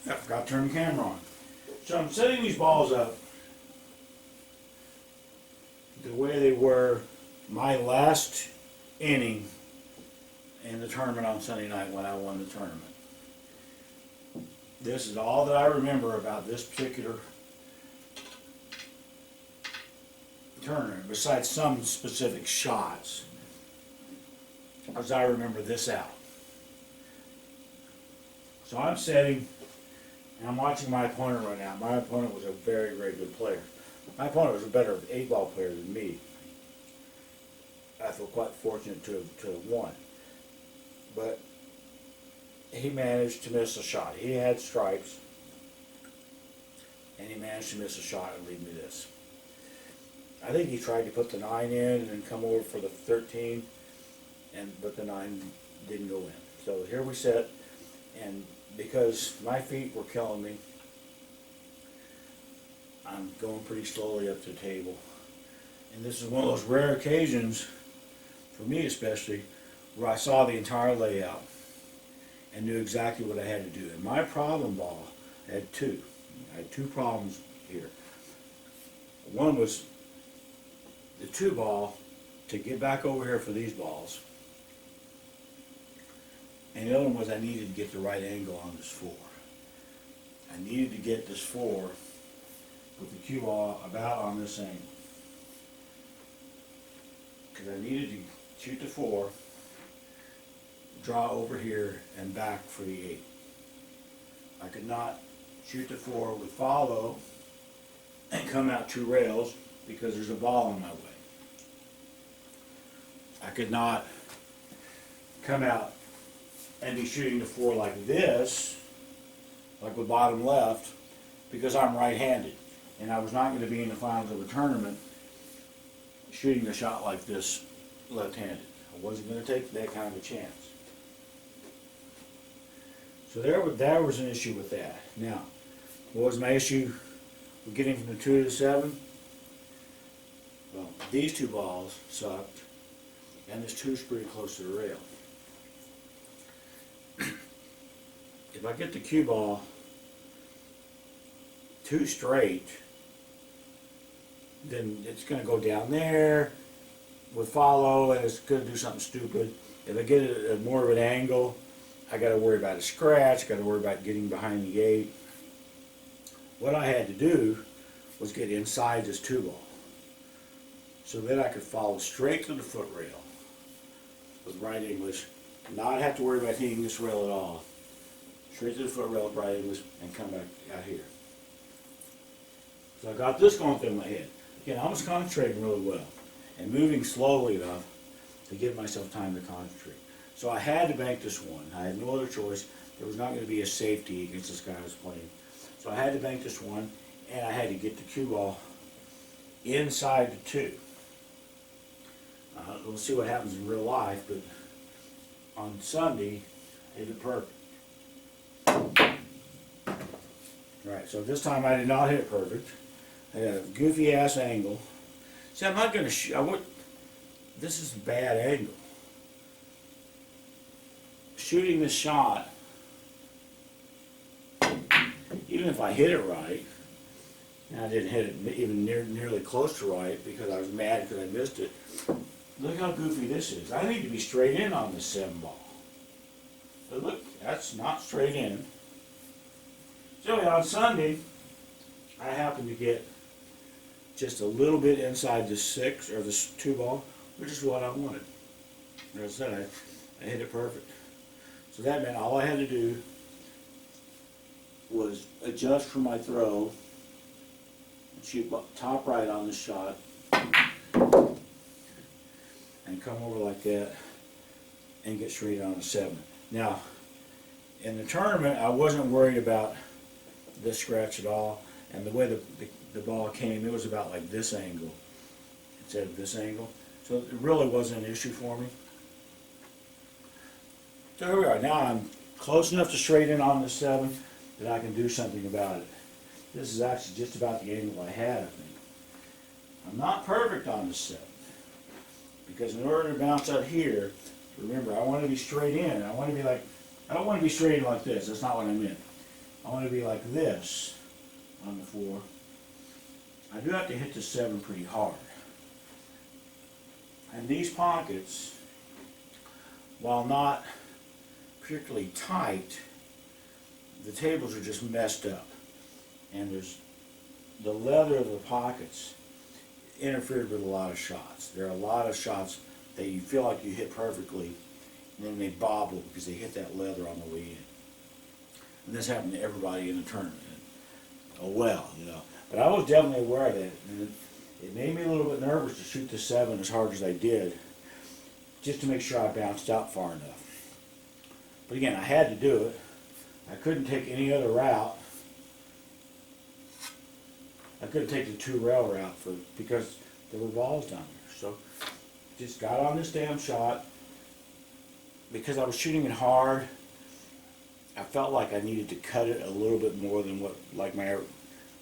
I forgot to turn the camera on. So I'm setting these balls up the way they were my last inning in the tournament on Sunday night when I won the tournament. This is all that I remember about this particular tournament, besides some specific shots, as I remember this out. So I'm setting, and I'm watching my opponent right now. My opponent was a very, very good player. My opponent was a better 8-ball player than me. I feel quite fortunate to have won. But he managed to miss a shot. He had stripes, and he managed to miss a shot and leave me this. I think he tried to put the 9 in and then come over for the 13, but the 9 didn't go in. So here we sit, and because my feet were killing me, I'm going pretty slowly up to the table. And this is one of those rare occasions, for me especially, where I saw the entire layout and knew exactly what I had to do. And my problem ball had two. I had two problems here. One was the 2 ball to get back over here for these balls. And the other one was I needed to get the right angle on this 4. I needed to get this 4 with the cue ball about on this angle. Because I needed to shoot the 4, draw over here, and back for the 8. I could not shoot the 4 with follow and come out 2 rails because there's a ball in my way. I could not come out and be shooting the 4 like this, like with bottom left, because I'm right-handed. And I was not going to be in the finals of a tournament shooting a shot like this left-handed. I wasn't going to take that kind of a chance. So there was an issue with that. Now, what was my issue with getting from the 2 to the 7? Well, these 2 balls sucked, and this 2's pretty close to the rail. If I get the cue ball too straight, then it's going to go down there with follow, and it's going to do something stupid. If I get it at more of an angle, I got to worry about a scratch, got to worry about getting behind the 8. What I had to do was get inside this 2 ball so that I could follow straight to the foot rail with right English, not have to worry about hitting this rail at all. Straight to the foot rail with right English and come back out here. So I got this going through my head. Again, I was concentrating really well and moving slowly enough to give myself time to concentrate. So I had to bank this one. I had no other choice. There was not going to be a safety against this guy I was playing. So I had to bank this one, and I had to get the cue ball inside the 2. We'll see what happens in real life, but on Sunday, I hit it perfect. Right, so this time I did not hit it perfect. I had a goofy ass angle. See, I'm not going to shoot. This is a bad angle. Shooting this shot, even if I hit it right, and I didn't hit it even nearly close to right because I was mad because I missed it. Look how goofy this is. I need to be straight in on this 7 ball. But look, that's not straight in. So on Sunday, I happened to get just a little bit inside the 6 or this 2 ball, which is what I wanted. As I said, I hit it perfect. So that meant all I had to do was adjust for my throw, and shoot top right on the shot, and come over like that, and get straight on a 7. Now, in the tournament, I wasn't worried about this scratch at all, and the way the ball came, it was about like this angle instead of this angle. So it really wasn't an issue for me. So here we are. Now I'm close enough to straight in on the 7 that I can do something about it. This is actually just about the angle I had, I think. I'm not perfect on the 7 because in order to bounce out here, remember I want to be straight in. I want to be like, I don't want to be straight in like this. That's not what I meant. I want to be like this on the floor. I do have to hit the 7 pretty hard. And these pockets, while not particularly tight, the tables are just messed up. And there's the leather of the pockets interfered with a lot of shots. There are a lot of shots that you feel like you hit perfectly, and then they bobble because they hit that leather on the way in. And this happened to everybody in the tournament. Oh well, you know. But I was definitely aware of that, and it made me a little bit nervous to shoot the 7 as hard as I did, just to make sure I bounced out far enough. But again, I had to do it. I couldn't take any other route. I couldn't take the 2-rail route because there were balls down there. So just got on this damn shot. Because I was shooting it hard, I felt like I needed to cut it a little bit more than what like my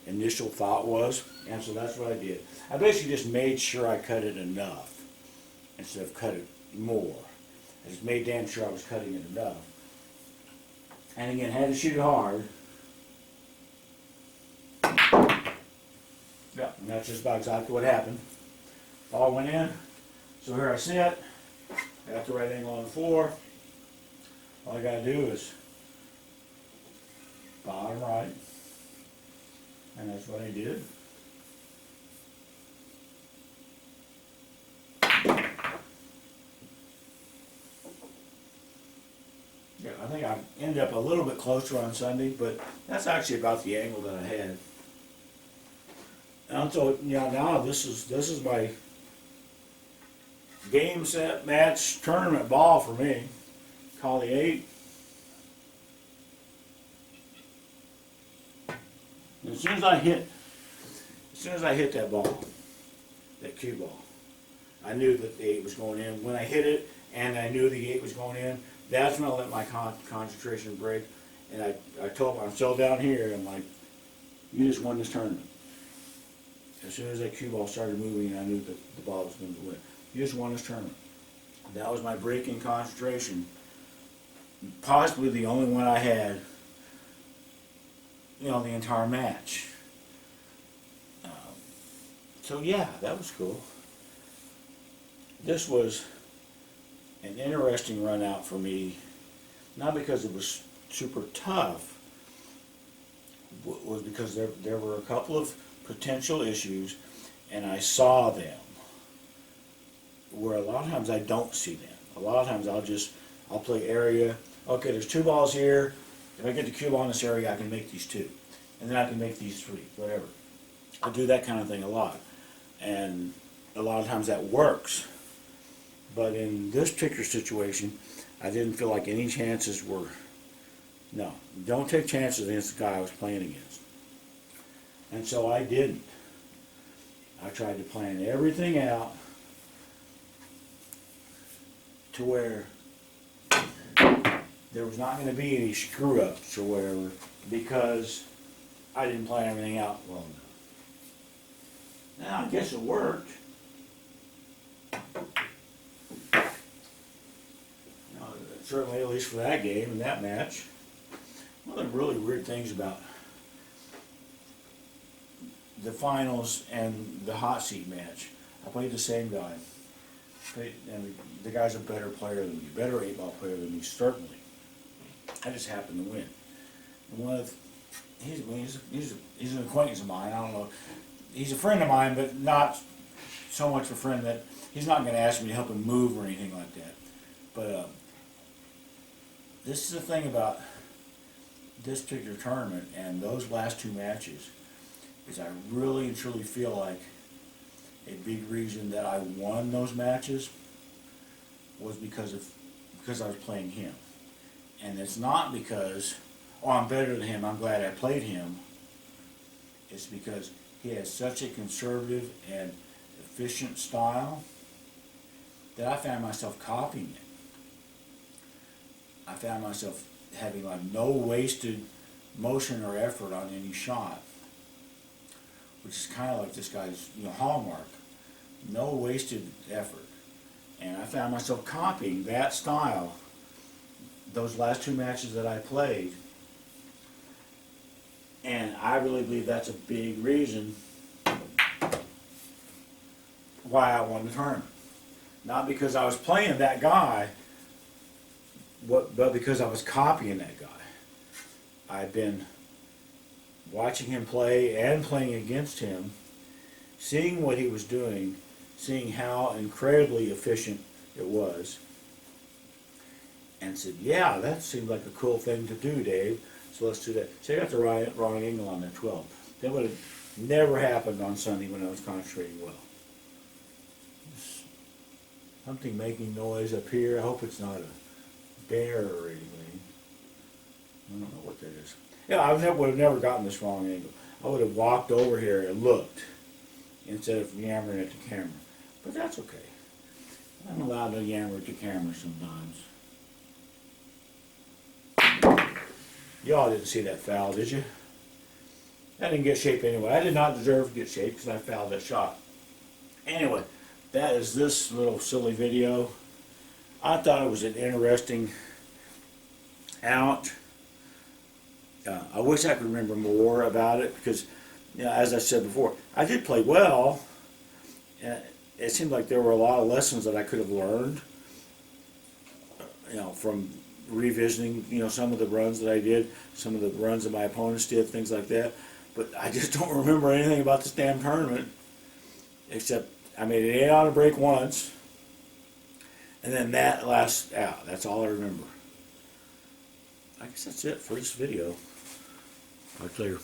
initial thought was, and so that's what I did. I basically just made sure I cut it enough instead of cut it more. I just made damn sure I was cutting it enough. And again, had to shoot it hard. Yeah, and that's just about exactly what happened. Ball went in. So here I sit. I got the right angle on the floor. All I gotta do is bottom right. And that's what I did. Yeah, I think I ended up a little bit closer on Sunday, but that's actually about the angle that I had. And so yeah, now this is my game, set, match, tournament ball for me. Call the 8. And as soon as I hit that ball, that cue ball, I knew that the 8 was going in. When I hit it and I knew the 8 was going in, that's when I let my concentration break. And I told him, I'm still down here, I'm like, you just won this tournament. As soon as that cue ball started moving, I knew that the ball was going to win. You just won this tournament. That was my breaking concentration. Possibly the only one I had, the entire match. So yeah, that was cool. This was an interesting run out for me, not because it was super tough, was because there were a couple of potential issues, and I saw them, where a lot of times I don't see them. A lot of times I'll play area. Okay, there's 2 balls here. If I get the cue ball in this area, I can make these 2. And then I can make these 3, whatever. I do that kind of thing a lot. And a lot of times that works. But in this particular situation, I didn't feel like any chances were, no, don't take chances against the guy I was playing against. And so I didn't. I tried to plan everything out to where there was not going to be any screw-ups or whatever, because I didn't plan everything out well enough. Now, I guess it worked. Certainly, at least for that game and that match. One of the really weird things about the finals and the hot seat match, I played the same guy. And the guy's a better player than me, better 8-ball player than me, certainly. I just happened to win. And he's an acquaintance of mine. I don't know. He's a friend of mine, but not so much a friend that he's not going to ask me to help him move or anything like that. But this is the thing about this particular tournament and those last 2 matches, is I really and truly feel like a big reason that I won those matches was because I was playing him. And it's not because, oh, I'm better than him, I'm glad I played him. It's because he has such a conservative and efficient style that I found myself copying it. I found myself having like no wasted motion or effort on any shot, which is kind of like this guy's hallmark. No wasted effort. And I found myself copying that style those last 2 matches that I played. And I really believe that's a big reason why I won the tournament. Not because I was playing that guy, but because I was copying that guy. I've been watching him play and playing against him, seeing what he was doing, seeing how incredibly efficient it was, and said, yeah, that seemed like a cool thing to do, Dave, so let's do that. See, I got the wrong angle on that 12. That would have never happened on Sunday when I was concentrating well. Something making noise up here. I hope it's not a bear or anything. I don't know what that is. Yeah, I would have never gotten this wrong angle. I would have walked over here and looked instead of yammering at the camera. But that's okay. I'm allowed to yammer at the camera sometimes. Y'all didn't see that foul, did you? I didn't get shape anyway. I did not deserve to get shape because I fouled that shot. Anyway, that is this little silly video. I thought it was an interesting out. I wish I could remember more about it because, you know, as I said before, I did play well. It seemed like there were a lot of lessons that I could have learned, you know, from revisiting, you know, some of the runs that I did, some of the runs that my opponents did, things like that. But I just don't remember anything about this damn tournament, except I made it 8 on a break once, and then that last out. That's all I remember. I guess that's it for this video. Right there.